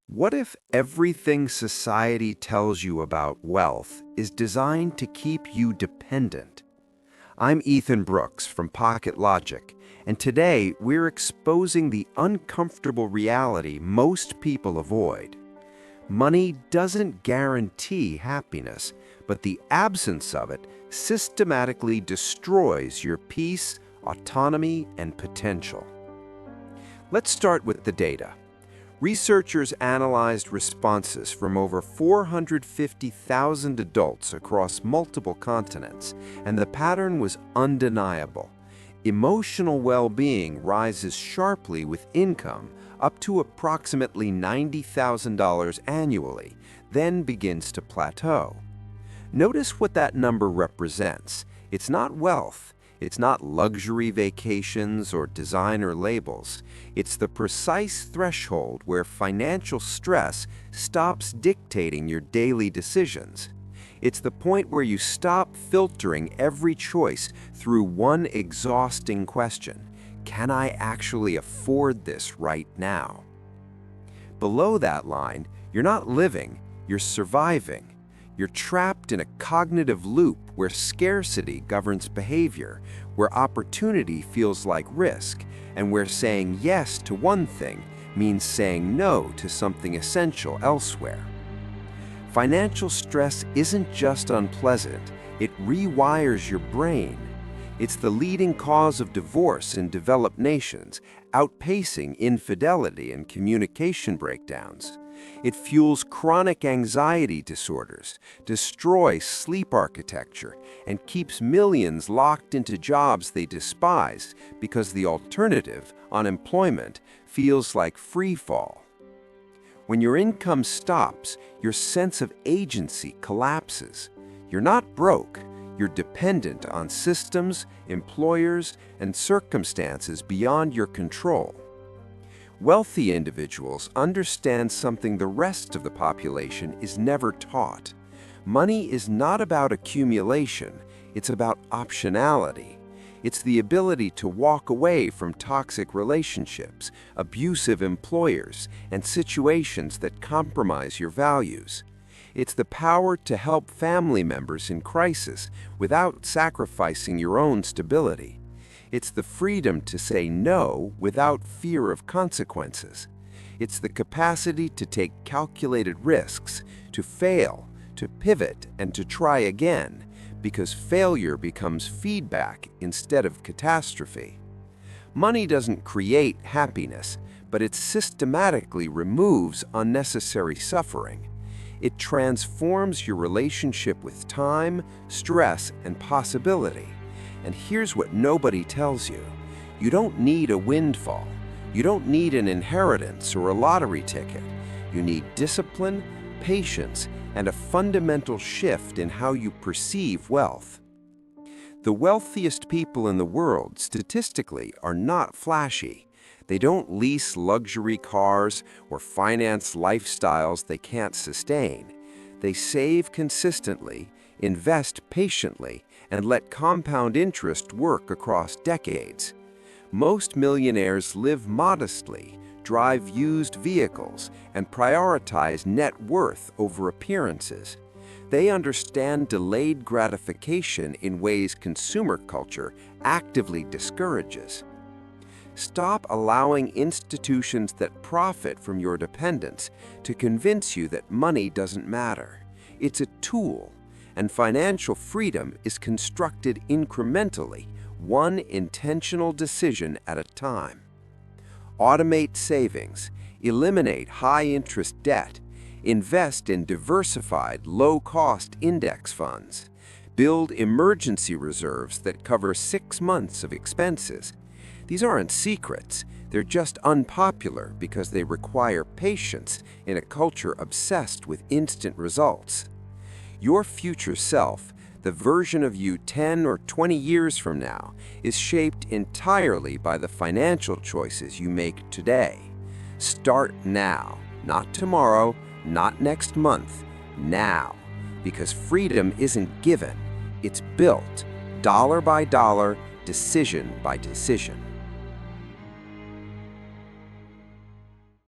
What if everything society tells you about wealth is designed to keep you dependent? I'm Ethan Brooks from Pocket Logic, and today we're exposing the uncomfortable reality most people avoid. Money doesn't guarantee happiness, but the absence of it systematically destroys your peace, autonomy, and potential. Let's start with the data. Researchers analyzed responses from over 450,000 adults across multiple continents, and the pattern was undeniable. Emotional well-being rises sharply with income up to approximately $90,000 annually, then begins to plateau. Notice what that number represents. It's not wealth. It's not luxury vacations or designer labels. It's the precise threshold where financial stress stops dictating your daily decisions. It's the point where you stop filtering every choice through one exhausting question: can I actually afford this right now? Below that line, you're not living, you're surviving. You're trapped in a cognitive loop where scarcity governs behavior, where opportunity feels like risk, and where saying yes to one thing means saying no to something essential elsewhere. Financial stress isn't just unpleasant, it rewires your brain. It's the leading cause of divorce in developed nations, outpacing infidelity and communication breakdowns. It fuels chronic anxiety disorders, destroys sleep architecture, and keeps millions locked into jobs they despise because the alternative, unemployment, feels like free fall. When your income stops, your sense of agency collapses. You're not broke. You're dependent on systems, employers, and circumstances beyond your control. Wealthy individuals understand something the rest of the population is never taught. Money is not about accumulation, it's about optionality. It's the ability to walk away from toxic relationships, abusive employers, and situations that compromise your values. It's the power to help family members in crisis without sacrificing your own stability. It's the freedom to say no without fear of consequences. It's the capacity to take calculated risks, to fail, to pivot, and to try again, because failure becomes feedback instead of catastrophe. Money doesn't create happiness, but it systematically removes unnecessary suffering. It transforms your relationship with time, stress, and possibility. And here's what nobody tells you. You don't need a windfall. You don't need an inheritance or a lottery ticket. You need discipline, patience, and a fundamental shift in how you perceive wealth. The wealthiest people in the world, statistically, are not flashy. They don't lease luxury cars or finance lifestyles they can't sustain. They save consistently, invest patiently, and let compound interest work across decades. Most millionaires live modestly, drive used vehicles, and prioritize net worth over appearances. They understand delayed gratification in ways consumer culture actively discourages. Stop allowing institutions that profit from your dependence to convince you that money doesn't matter. It's a tool, and financial freedom is constructed incrementally, one intentional decision at a time. Automate savings, eliminate high-interest debt, invest in diversified, low-cost index funds, build emergency reserves that cover 6 months of expenses. These aren't secrets, they're just unpopular because they require patience in a culture obsessed with instant results. Your future self, the version of you 10 or 20 years from now, is shaped entirely by the financial choices you make today. Start now, not tomorrow, not next month, now. Because freedom isn't given, it's built, dollar by dollar, decision by decision.